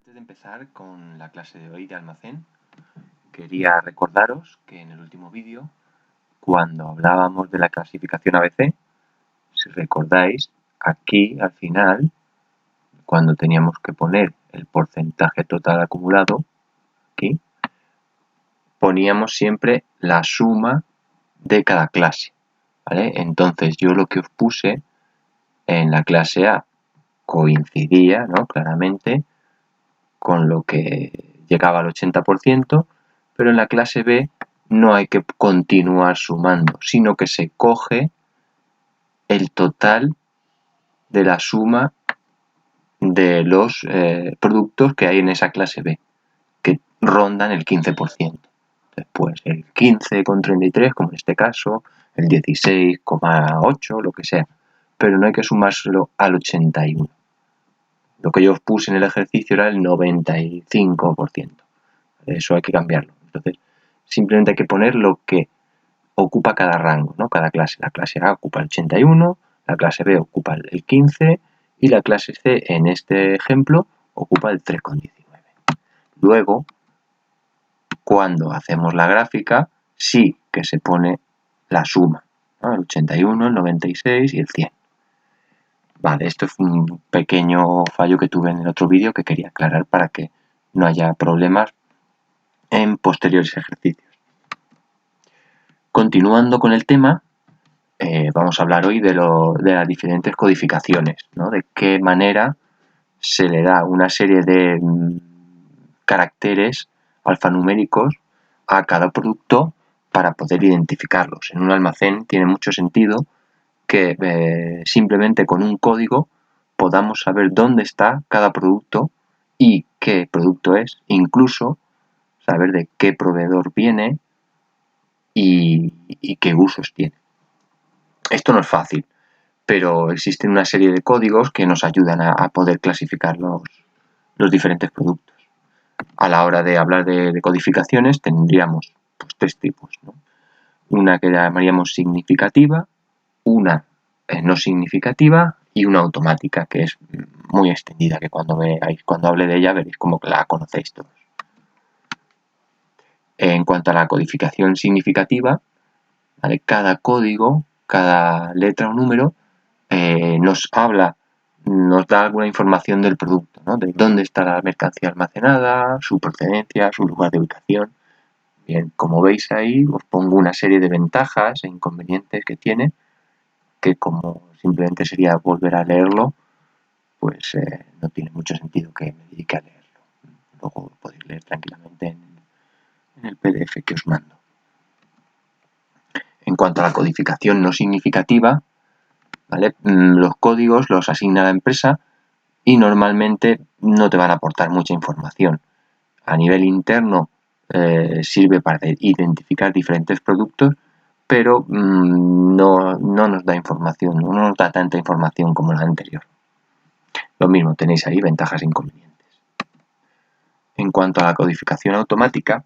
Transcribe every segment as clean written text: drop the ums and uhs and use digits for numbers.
Antes de empezar con la clase de hoy de almacén, quería recordaros que en el último vídeo, cuando hablábamos de la clasificación ABC, si recordáis, aquí al final, cuando teníamos que poner el porcentaje total acumulado, aquí, poníamos siempre la suma de cada clase, ¿vale? Entonces yo lo que os puse en la clase A coincidía, ¿no?, claramente con lo que llegaba al 80%, pero en la clase B no hay que continuar sumando, sino que se coge el total de la suma de los productos que hay en esa clase B, que rondan el 15%. Después el 15,33, como en este caso, el 16,8, lo que sea, pero no hay que sumárselo al 81. Lo que yo os puse en el ejercicio era el 95%. Eso hay que cambiarlo. Entonces, simplemente hay que poner lo que ocupa cada rango, ¿no? Cada clase. La clase A ocupa el 81, la clase B ocupa el 15 y la clase C, en este ejemplo, ocupa el 3,19. Luego, cuando hacemos la gráfica, sí que se pone la suma, ¿no? El 81, el 96 y el 100. Vale, esto es un pequeño fallo que tuve en el otro vídeo que quería aclarar para que no haya problemas en posteriores ejercicios. Continuando con el tema, vamos a hablar hoy de las diferentes codificaciones, ¿no? De qué manera se le da una serie de caracteres alfanuméricos a cada producto para poder identificarlos. En un almacén tiene mucho sentido que simplemente con un código podamos saber dónde está cada producto y qué producto es, incluso saber de qué proveedor viene y qué usos tiene. Esto no es fácil, pero existen una serie de códigos que nos ayudan a poder clasificar los diferentes productos. A la hora de hablar de codificaciones tendríamos pues, tres tipos, ¿no? Una que llamaríamos significativa, una no significativa y una automática, que es muy extendida, que cuando hable de ella veréis como que la conocéis todos. En cuanto a la codificación significativa, ¿vale? Cada código, cada letra o número nos da alguna información del producto, ¿no? De dónde está la mercancía almacenada, su procedencia, su lugar de ubicación. Bien, como veis ahí, os pongo una serie de ventajas e inconvenientes que tiene, que como simplemente sería volver a leerlo, pues no tiene mucho sentido que me dedique a leerlo. Luego lo podéis leer tranquilamente en el PDF que os mando. En cuanto a la codificación no significativa, ¿vale? Los códigos los asigna la empresa y normalmente no te van a aportar mucha información. A nivel interno sirve para identificar diferentes productos, pero no nos da información, no nos da tanta información como la anterior. Lo mismo, tenéis ahí ventajas e inconvenientes. En cuanto a la codificación automática,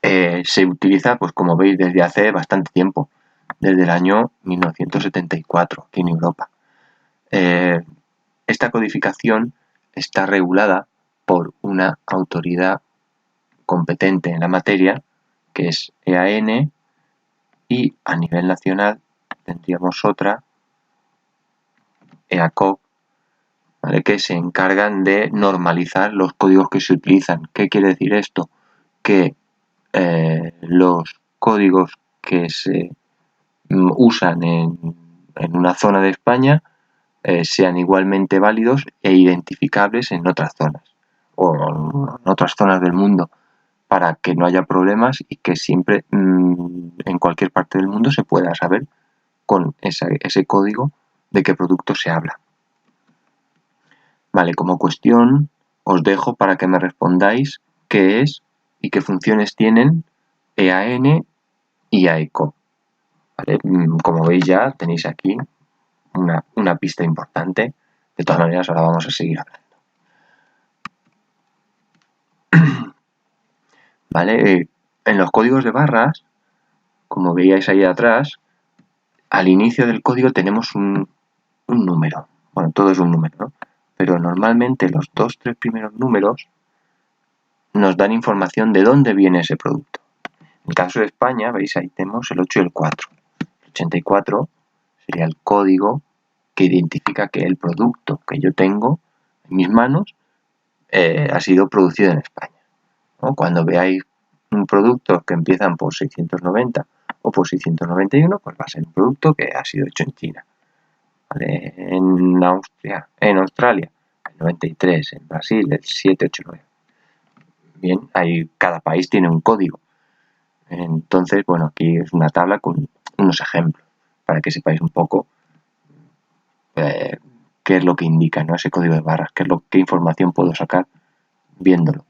se utiliza, pues como veis, desde hace bastante tiempo, desde el año 1974 aquí en Europa. Esta codificación está regulada por una autoridad competente en la materia, que es EAN, y a nivel nacional tendríamos otra, EACOB, ¿vale? Que se encargan de normalizar los códigos que se utilizan. ¿Qué quiere decir esto? Que los códigos que se usan en una zona de España sean igualmente válidos e identificables en otras zonas o en otras zonas del mundo, para que no haya problemas y que siempre en cualquier parte del mundo se pueda saber con ese código de qué producto se habla. Vale, como cuestión os dejo para que me respondáis qué es y qué funciones tienen EAN y AECO. ¿Vale? Como veis ya tenéis aquí una pista importante. De todas maneras ahora vamos a seguir hablando. ¿Vale? En los códigos de barras, como veíais ahí atrás, al inicio del código tenemos un número. Bueno, todo es un número, ¿no? pero normalmente los 2-3 primeros números nos dan información de dónde viene ese producto. En el caso de España, veis, ahí tenemos el 8 y el 4. El 84 sería el código que identifica que el producto que yo tengo en mis manos ha sido producido en España, ¿no? Cuando veáis un producto que empiezan por 690 o por 691, pues va a ser un producto que ha sido hecho en China. ¿Vale? En Australia, el 93, en Brasil, el 789. Bien, cada país tiene un código. Entonces, bueno, aquí es una tabla con unos ejemplos para que sepáis un poco qué es lo que indica, ¿no? Ese código de barras, qué información puedo sacar viéndolo.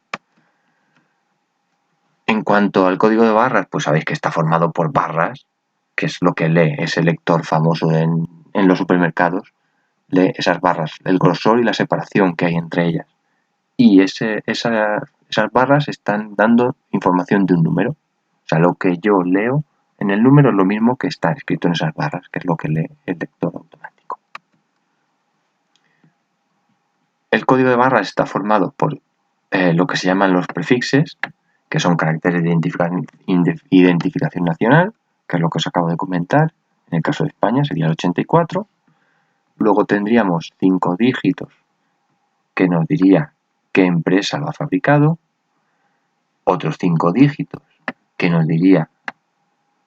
En cuanto al código de barras, pues sabéis que está formado por barras, que es lo que lee ese lector famoso en los supermercados, lee esas barras, el grosor y la separación que hay entre ellas. Y esas barras están dando información de un número. O sea, lo que yo leo en el número es lo mismo que está escrito en esas barras, que es lo que lee el lector automático. El código de barras está formado por lo que se llaman los prefixes, que son caracteres de identificación nacional, que es lo que os acabo de comentar. En el caso de España sería el 84. Luego tendríamos 5 dígitos que nos diría qué empresa lo ha fabricado. Otros 5 dígitos que nos diría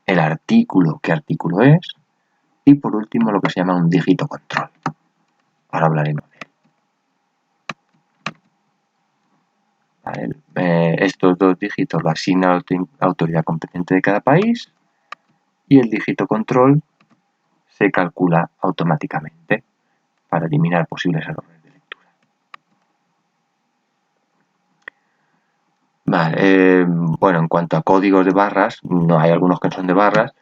el artículo, qué artículo es. Y por último lo que se llama un dígito control. Ahora hablaremos de él. Vale. Estos 2 dígitos lo asigna la autoridad competente de cada país y el dígito control se calcula automáticamente para eliminar posibles errores de lectura. Vale, bueno, en cuanto a códigos de barras, no hay algunos que no son de barras,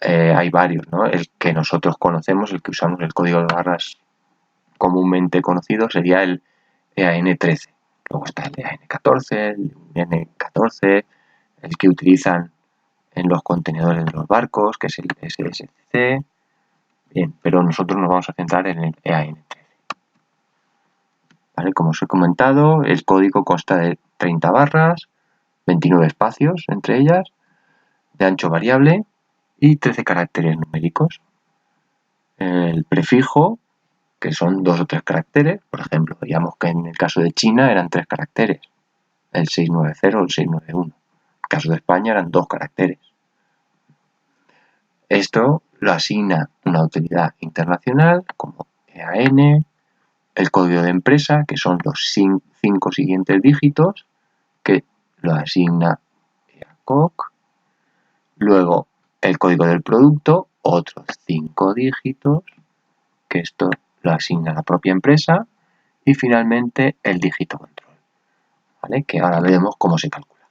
hay varios, ¿no? El que nosotros conocemos, el que usamos el código de barras comúnmente conocido sería el EAN13. Luego está el EAN14, el N14, el que utilizan en los contenedores de los barcos, que es el SSC. Bien, pero nosotros nos vamos a centrar en el EAN13. ¿Vale? Como os he comentado, el código consta de 30 barras, 29 espacios entre ellas, de ancho variable y 13 caracteres numéricos. El prefijo, que son 2 o 3 caracteres, por ejemplo, digamos que en el caso de China eran 3 caracteres, el 690 o el 691. En el caso de España eran 2 caracteres. Esto lo asigna una autoridad internacional como EAN, el código de empresa, que son los 5 siguientes dígitos, que lo asigna EACOC. Luego el código del producto, otros 5 dígitos, que esto lo asigna la propia empresa. Y finalmente el dígito control, ¿vale? Que ahora veremos cómo se calcula.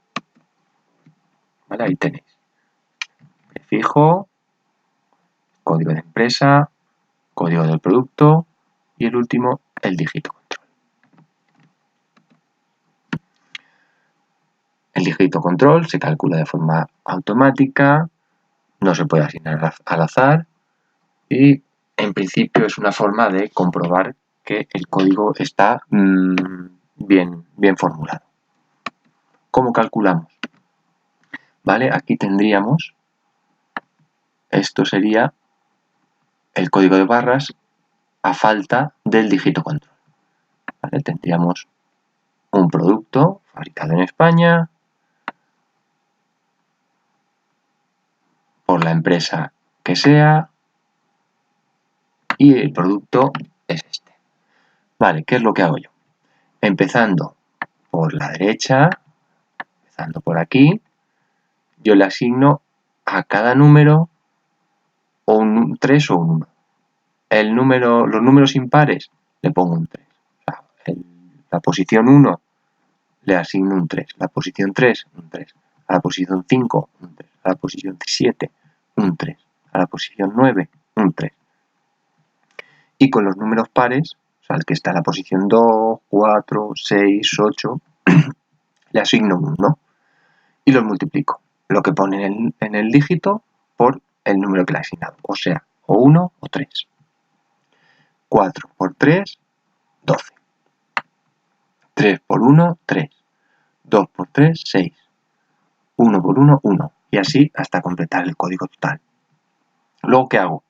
¿Vale? Ahí tenéis. Prefijo, código de empresa, código del producto y el último, el dígito control. El dígito control se calcula de forma automática, no se puede asignar al azar y en principio es una forma de comprobar que el código está bien formulado. ¿Cómo calculamos? ¿Vale? Aquí tendríamos, esto sería el código de barras a falta del dígito control. ¿Vale? Tendríamos un producto fabricado en España por la empresa que sea y el producto es este. Vale, ¿qué es lo que hago yo? Empezando por la derecha, empezando por aquí, yo le asigno a cada número o un 3 o un 1. Los números impares le pongo un 3. O sea, la posición 1 le asigno un 3. La posición 3, un 3. A la posición 5, un 3. A la posición 7, un 3. A la posición 9, un 3. Y con los números pares, o sea, el que está en la posición 2, 4, 6, 8, le asigno un 1 y los multiplico. Lo que pone en el dígito por el número que le he asignado. O sea, o 1 o 3. 4 por 3, 12. 3 por 1, 3. 2 por 3, 6. 1 por 1, 1. Y así hasta completar el código total. Luego, ¿qué hago?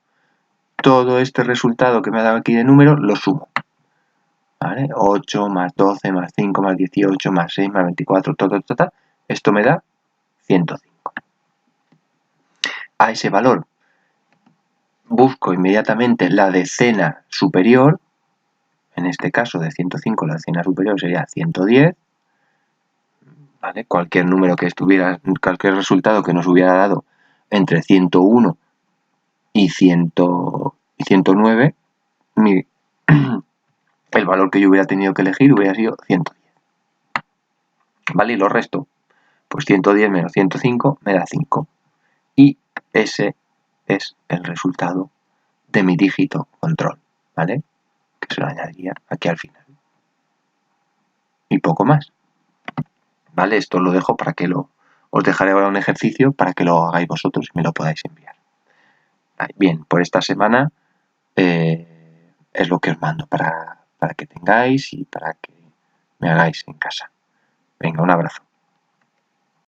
Todo este resultado que me ha dado aquí de número lo sumo. ¿Vale? 8 más 12 más 5 más 18 más 6 más 24, total. Esto me da 105. A ese valor busco inmediatamente la decena superior. En este caso de 105 la decena superior sería 110. ¿Vale? Cualquier número que estuviera, cualquier resultado que nos hubiera dado entre 101 y 109, el valor que yo hubiera tenido que elegir hubiera sido 110. ¿Vale? Y lo resto, pues 110 menos 105 me da 5. Y ese es el resultado de mi dígito control, ¿vale? Que se lo añadiría aquí al final. Y poco más. ¿Vale? Esto lo dejo para que os dejaré ahora un ejercicio para que lo hagáis vosotros y me lo podáis enviar. Vale, bien, por esta semana es lo que os mando para que tengáis y para que me hagáis en casa. Venga, un abrazo.